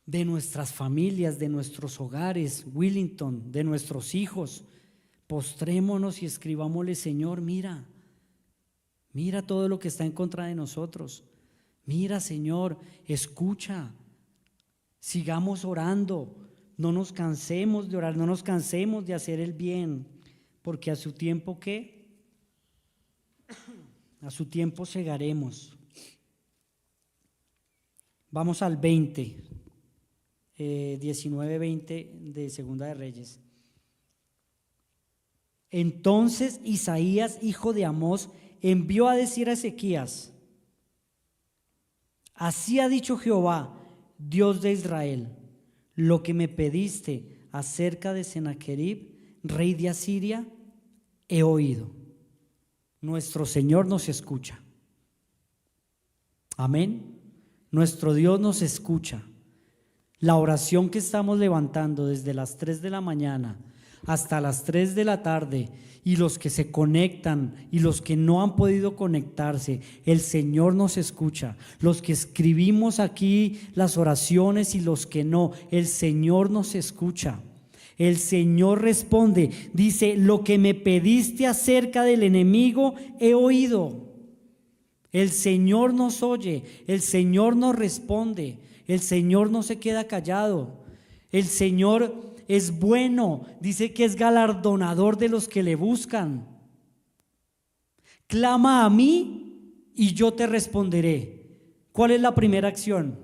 de nuestras familias, de nuestros hogares, Willington, de nuestros hijos. Postrémonos y escribámosle: Señor, mira todo lo que está en contra de nosotros. Mira, Señor, escucha. Sigamos orando. No nos cansemos de orar, no nos cansemos de hacer el bien, porque a su tiempo, ¿qué? A su tiempo segaremos. Vamos al 20, 19-20 de Segunda de Reyes. Entonces Isaías, hijo de Amós, envió a decir a Ezequías: así ha dicho Jehová, Dios de Israel, lo que me pediste acerca de Sennacherib, rey de Asiria, he oído. Nuestro Señor nos escucha. Amén. Nuestro Dios nos escucha. La oración que estamos levantando desde las 3 de la mañana hasta las 3 de la tarde, y los que se conectan y los que no han podido conectarse, el Señor nos escucha. Los que escribimos aquí las oraciones y los que no, el Señor nos escucha. El Señor responde, dice: lo que me pediste acerca del enemigo he oído. El Señor nos oye, el Señor nos responde, el Señor no se queda callado. El Señor es bueno, dice que es galardonador de los que le buscan. Clama a mí y yo te responderé. ¿Cuál es la primera acción?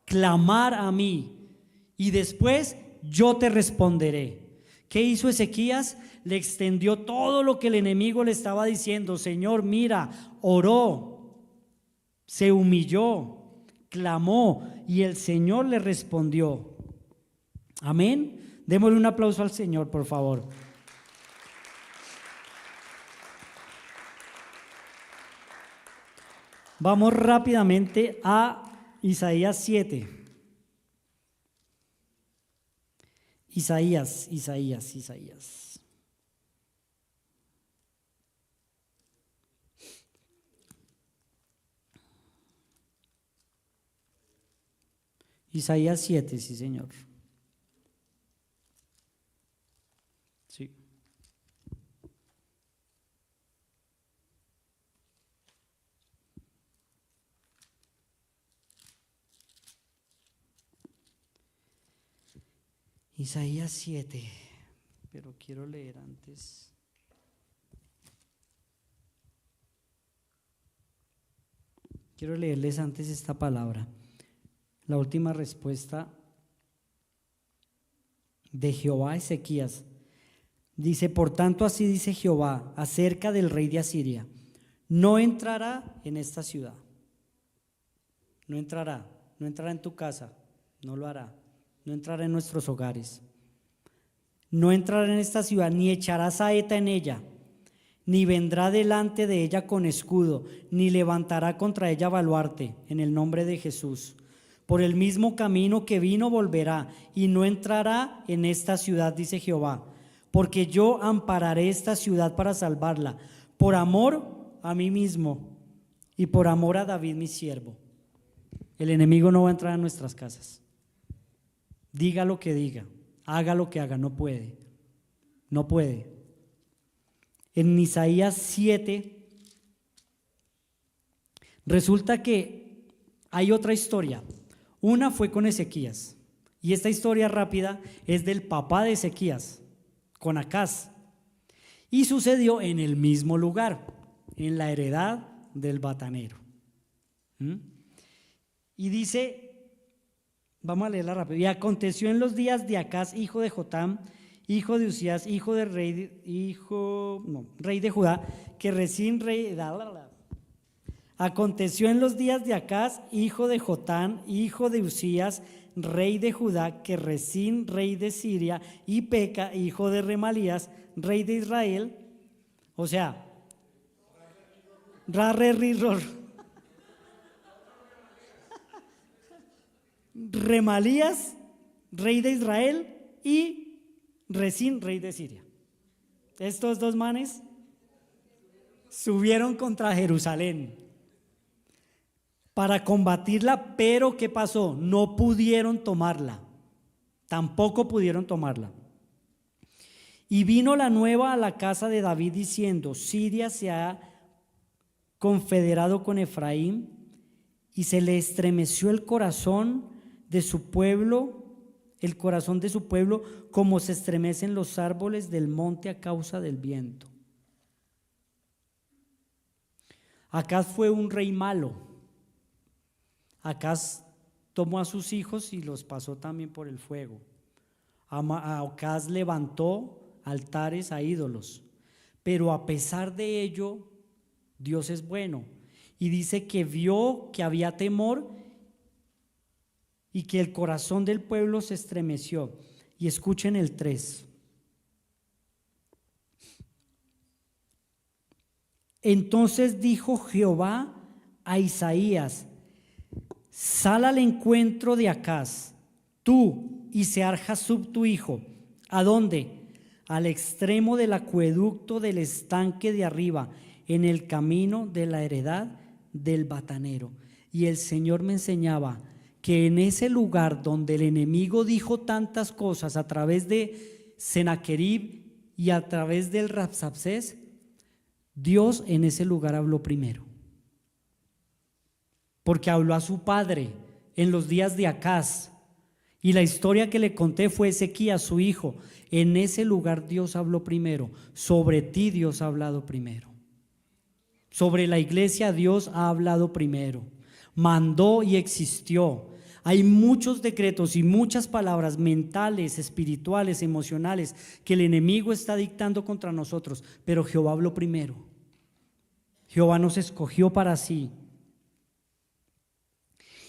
Clamar a mí y después yo te responderé. ¿Qué hizo Ezequías? Le extendió todo lo que el enemigo le estaba diciendo. Señor, mira, oró, se humilló, clamó y el Señor le respondió. Amén. Démosle un aplauso al Señor, por favor. Vamos rápidamente a Isaías 7. Isaías. Isaías 7, sí, señor. Sí. Isaías 7, pero quiero leer antes. Quiero leerles antes esta palabra. La última respuesta de Jehová a Ezequías. Dice: por tanto, así dice Jehová acerca del rey de Asiria: no entrará en esta ciudad. No entrará en tu casa, no lo hará. No entrará en nuestros hogares. No entrará en esta ciudad, ni echará saeta en ella, ni vendrá delante de ella con escudo, ni levantará contra ella baluarte, en el nombre de Jesús. Por el mismo camino que vino volverá, y no entrará en esta ciudad, dice Jehová, porque yo ampararé esta ciudad para salvarla, por amor a mí mismo y por amor a David mi siervo. El enemigo no va a entrar a nuestras casas. Diga lo que diga, haga lo que haga, no puede. En Isaías 7 resulta que hay otra historia. Una fue con Ezequías, y esta historia rápida es del papá de Ezequías, con Acaz, y sucedió en el mismo lugar, en la heredad del batanero. Y dice, vamos a leerla rápido: y aconteció en los días de Acaz, hijo de Jotam, hijo de Usías, hijo de rey de Judá, que recién rey. Aconteció en los días de Acaz, hijo de Jotam, hijo de Usías, rey de Judá, que Resín, rey de Siria, y Peca, hijo de Remalías, rey de Israel. O sea, Remalías, rey de Israel, y Resín, rey de Siria. Estos dos manes subieron contra Jerusalén para combatirla, pero ¿qué pasó? No pudieron tomarla, tampoco pudieron tomarla. Y vino la nueva a la casa de David diciendo: Siria se ha confederado con Efraín, y se le estremeció el corazón de su pueblo, como se estremecen los árboles del monte a causa del viento. Acaz fue un rey malo. Acaz tomó a sus hijos y los pasó también por el fuego. Acaz levantó altares a ídolos, pero a pesar de ello, Dios es bueno. Y dice que vio que había temor y que el corazón del pueblo se estremeció. Y escuchen el 3. Entonces dijo Jehová a Isaías: sal al encuentro de Acaz, tú y Sear-Jasub tu hijo. ¿A dónde? Al extremo del acueducto del estanque de arriba, en el camino de la heredad del batanero. Y el Señor me enseñaba que en ese lugar donde el enemigo dijo tantas cosas a través de Sennacherib y a través del Rabsacés, Dios en ese lugar habló primero, porque habló a su padre en los días de Acaz, y la historia que le conté fue Ezequías, su hijo. En ese lugar Dios habló primero. Sobre ti Dios ha hablado primero. Sobre la iglesia Dios ha hablado primero. Mandó y existió. Hay muchos decretos y muchas palabras mentales, espirituales, emocionales que el enemigo está dictando contra nosotros, pero Jehová habló primero. Jehová nos escogió para sí.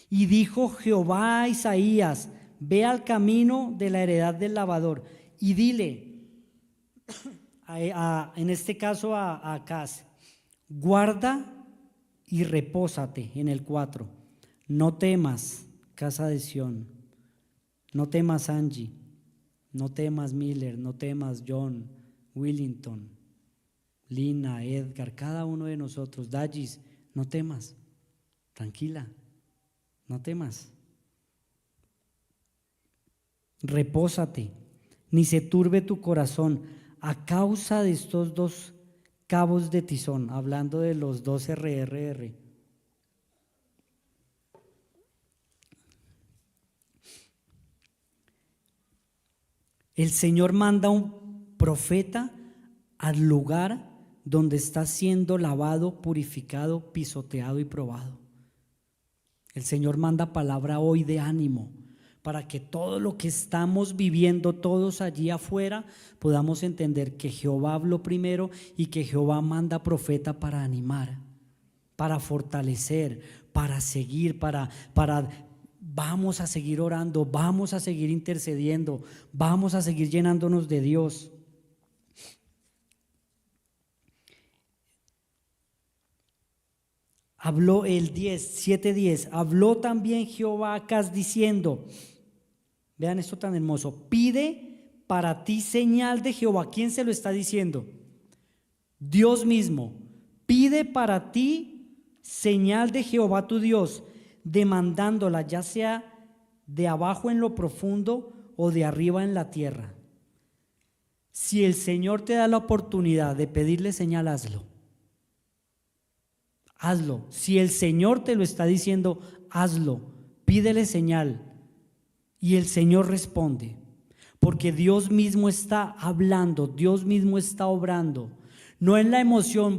Y dijo Jehová a Isaías: ve al camino de la heredad del lavador y dile, en este caso a Acaz: guarda y repósate. En el 4, no temas, casa de Sión, no temas, Angie, no temas, Miller, no temas, John, Willington, Lina, Edgar, cada uno de nosotros, Dallis, no temas, tranquila, no temas. Repósate, ni se turbe tu corazón a causa de estos dos cabos de tizón, hablando de los dos RRR. El Señor manda un profeta al lugar donde está siendo lavado, purificado, pisoteado y probado. El Señor manda palabra hoy de ánimo, para que todo lo que estamos viviendo todos allí afuera podamos entender que Jehová habló primero y que Jehová manda profeta para animar, para fortalecer, para seguir, vamos a seguir orando, vamos a seguir intercediendo, vamos a seguir llenándonos de Dios. Habló el 7:10, habló también Jehová a Acaz diciendo, vean esto tan hermoso: pide para ti señal de Jehová. ¿Quién se lo está diciendo? Dios mismo. Pide para ti señal de Jehová tu Dios, demandándola ya sea de abajo en lo profundo o de arriba en la tierra. Si el Señor te da la oportunidad de pedirle señal, hazlo. Hazlo. Si el Señor te lo está diciendo, hazlo. Pídele señal. Y el Señor responde, porque Dios mismo está hablando, Dios mismo está obrando. No en la emoción,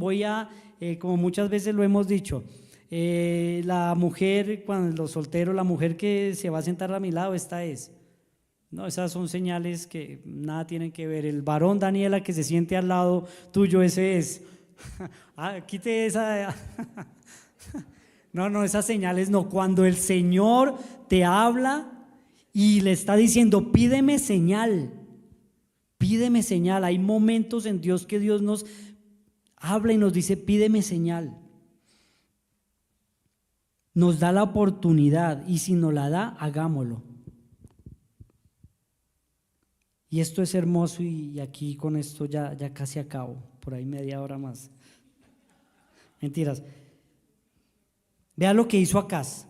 como muchas veces lo hemos dicho, la mujer, cuando los solteros, la mujer que se va a sentar a mi lado, esta es. No, esas son señales que nada tienen que ver. El varón, Daniela, que se siente al lado tuyo, ese es. Quite esa. No, esas señales no. Cuando el Señor te habla y le está diciendo, pídeme señal, pídeme señal. Hay momentos en Dios que Dios nos habla y nos dice, pídeme señal. Nos da la oportunidad y si nos la da, hagámoslo. Y esto es hermoso y aquí con esto ya casi acabo, por ahí media hora más. Mentiras. Vea lo que hizo Acaz.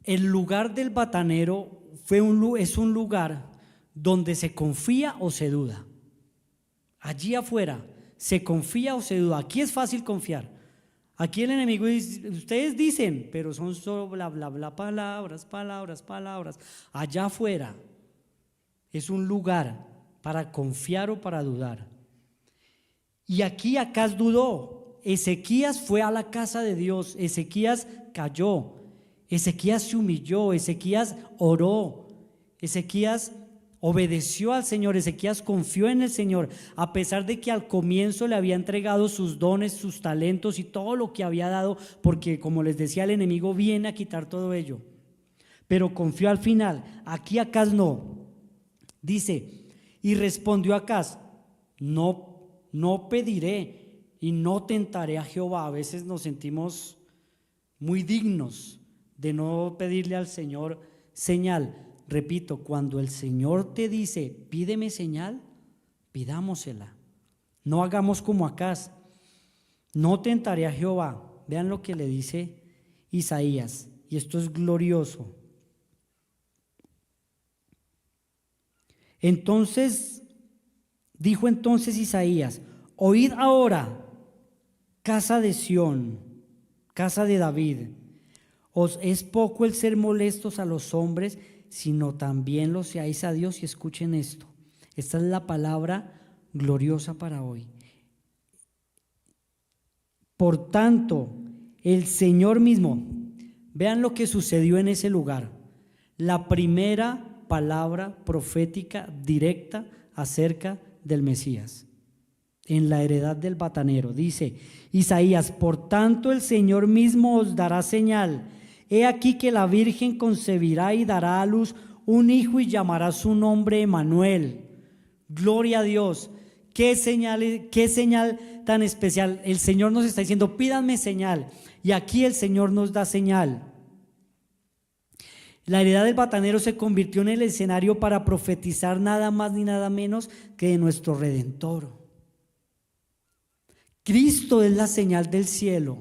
El lugar del batanero es un lugar donde se confía o se duda. Allí afuera, ¿se confía o se duda? Aquí es fácil confiar. Aquí el enemigo dice, ustedes dicen, pero son solo bla, bla, bla, palabras. Allá afuera es un lugar para confiar o para dudar. Y aquí Acaz dudó. Ezequías fue a la casa de Dios. Ezequías cayó. Ezequías se humilló, Ezequías oró, Ezequías obedeció al Señor, Ezequías confió en el Señor, a pesar de que al comienzo le había entregado sus dones, sus talentos y todo lo que había dado, porque como les decía, el enemigo viene a quitar todo ello. Pero confió al final. Aquí Acaz no. Dice, y respondió Acaz, no pediré y no tentaré a Jehová. A veces nos sentimos muy dignos de no pedirle al Señor señal. Repito, cuando el Señor te dice, pídeme señal, pidámosela. No hagamos como Acaz. No tentaré a Jehová. Vean lo que le dice Isaías, y esto es glorioso. Dijo entonces Isaías, oíd ahora, casa de Sión, casa de David, os es poco el ser molestos a los hombres, sino también lo seáis a Dios. Y escuchen esto, esta es la palabra gloriosa para hoy. Por tanto, el Señor mismo, vean lo que sucedió en ese lugar, la primera palabra profética directa acerca del Mesías. En la heredad del batanero, dice Isaías, por tanto el Señor mismo os dará señal. He aquí que la Virgen concebirá y dará a luz un hijo y llamará su nombre Emmanuel. Gloria a Dios. Qué señal tan especial. El Señor nos está diciendo, pídanme señal. Y aquí el Señor nos da señal. La heredad del batanero se convirtió en el escenario para profetizar nada más ni nada menos que de nuestro Redentor. Cristo es la señal del cielo.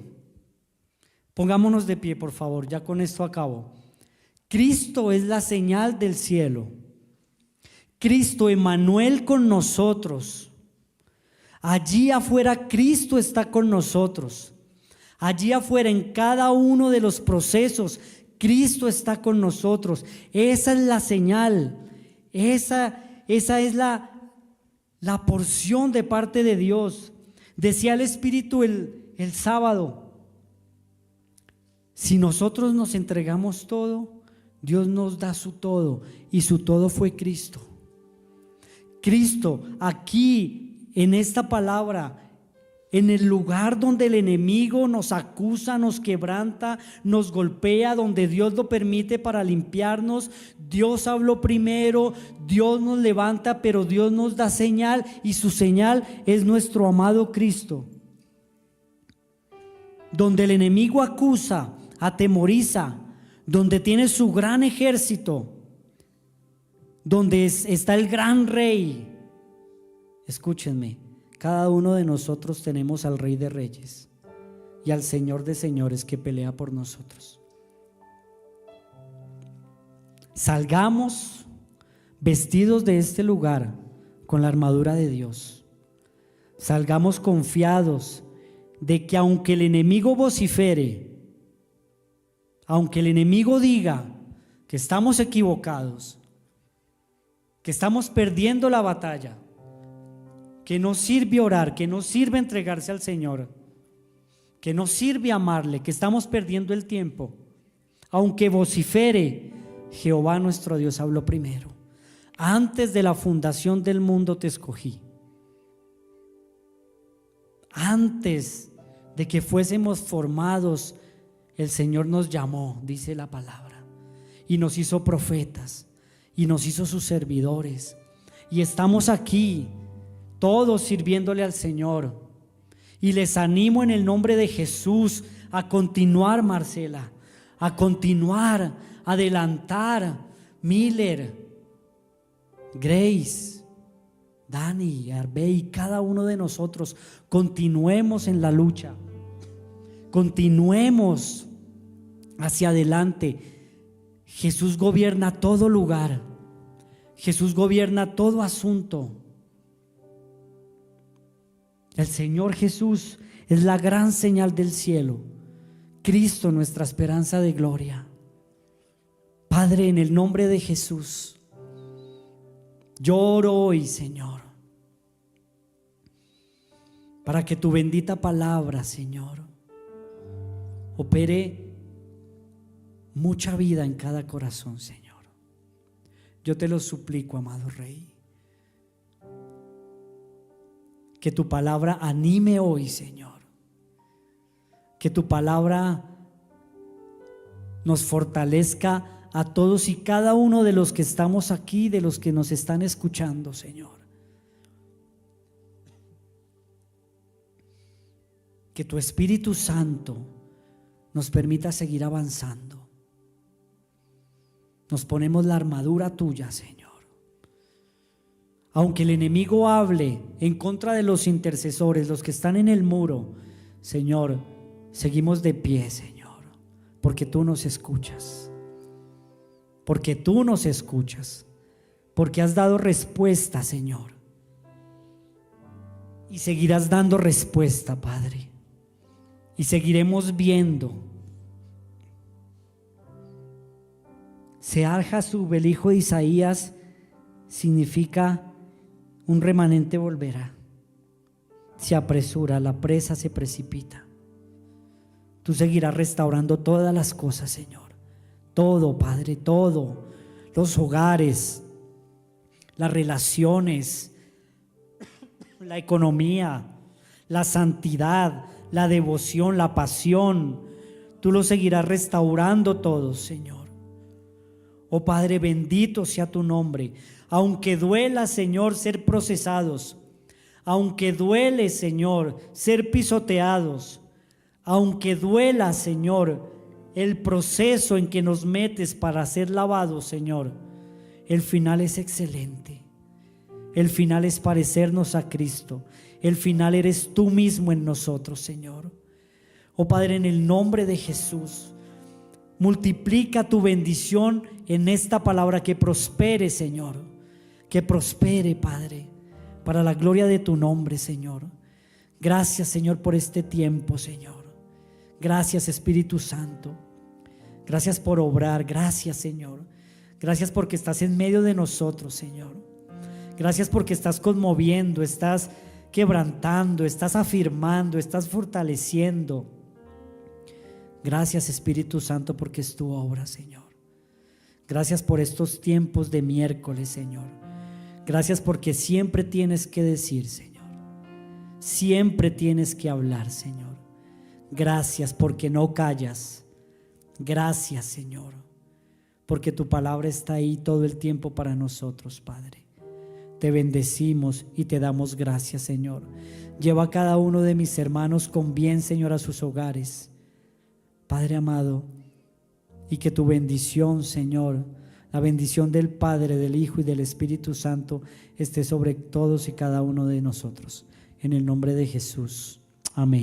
Pongámonos de pie, por favor, ya con esto acabo. Cristo es la señal del cielo. Cristo, Emmanuel, con nosotros. Allí afuera Cristo está con nosotros. Allí afuera, en cada uno de los procesos, Cristo está con nosotros. Esa es la señal. Esa es la porción de parte de Dios. Decía el Espíritu el sábado, si nosotros nos entregamos todo, Dios nos da su todo, y su todo fue Cristo. Cristo, aquí en esta palabra, en el lugar donde el enemigo nos acusa, nos quebranta, nos golpea, donde Dios lo permite para limpiarnos, Dios habló primero, Dios nos levanta, pero Dios nos da señal, y su señal es nuestro amado Cristo. Donde el enemigo acusa, atemoriza, donde tiene su gran ejército, donde está el gran rey. Escúchenme, cada uno de nosotros tenemos al Rey de Reyes y al Señor de Señores que pelea por nosotros. Salgamos vestidos de este lugar con la armadura de Dios. Salgamos confiados de que aunque el enemigo vocifere, aunque el enemigo diga que estamos equivocados, que estamos perdiendo la batalla, que no sirve orar, que no sirve entregarse al Señor, que no sirve amarle, que estamos perdiendo el tiempo, aunque vocifere, Jehová nuestro Dios habló primero. Antes de la fundación del mundo te escogí. Antes de que fuésemos formados, el Señor nos llamó, dice la palabra, y nos hizo profetas, y nos hizo sus servidores, y estamos aquí todos sirviéndole al Señor. Y les animo en el nombre de Jesús a continuar, Marcela, a continuar, adelantar, Miller, Grace, Dani, Arbey, cada uno de nosotros continuemos en la lucha, continuemos hacia adelante. Jesús gobierna todo lugar, Jesús gobierna todo asunto. El Señor Jesús es la gran señal del cielo, Cristo nuestra esperanza de gloria. Padre, en el nombre de Jesús, yo oro hoy, Señor, para que tu bendita palabra, Señor, opere mucha vida en cada corazón, Señor. Yo te lo suplico, amado Rey, que tu palabra anime hoy, Señor. Que tu palabra nos fortalezca a todos y cada uno de los que estamos aquí, de los que nos están escuchando, Señor. Que tu Espíritu Santo nos permita seguir avanzando. Nos ponemos la armadura tuya, Señor. Aunque el enemigo hable en contra de los intercesores, los que están en el muro, Señor, seguimos de pie, Señor, porque tú nos escuchas. Porque tú nos escuchas. Porque has dado respuesta, Señor. Y seguirás dando respuesta, Padre. Y seguiremos viendo. Sear Jasub, el hijo de Isaías, significa un remanente volverá. Se apresura, la presa se precipita. Tú seguirás restaurando todas las cosas, Señor. Todo, Padre, todo. Los hogares, las relaciones, la economía, la santidad, la devoción, la pasión. Tú lo seguirás restaurando todo, Señor. Oh Padre, bendito sea tu nombre. Aunque duela, Señor, ser procesados, aunque duele, Señor, ser pisoteados, aunque duela, Señor, el proceso en que nos metes para ser lavados, Señor, el final es excelente. El final es parecernos a Cristo. El final eres tú mismo en nosotros, Señor. Oh Padre, en el nombre de Jesús, multiplica tu bendición en esta palabra, que prospere, Señor, que prospere, Padre, para la gloria de tu nombre, Señor. Gracias, Señor, por este tiempo, Señor. Gracias, Espíritu Santo. Gracias por obrar. Gracias, Señor. Gracias porque estás en medio de nosotros, Señor. Gracias porque estás conmoviendo, estás quebrantando, estás afirmando, estás fortaleciendo. Gracias, Espíritu Santo, porque es tu obra, Señor. Gracias por estos tiempos de miércoles, Señor. Gracias porque siempre tienes que decir, Señor. Siempre tienes que hablar, Señor. Gracias porque no callas. Gracias, Señor, porque tu palabra está ahí todo el tiempo para nosotros, Padre. Te bendecimos y te damos gracias, Señor. Lleva a cada uno de mis hermanos con bien, Señor, a sus hogares, Padre amado, y que tu bendición, Señor, la bendición del Padre, del Hijo y del Espíritu Santo esté sobre todos y cada uno de nosotros. En el nombre de Jesús. Amén.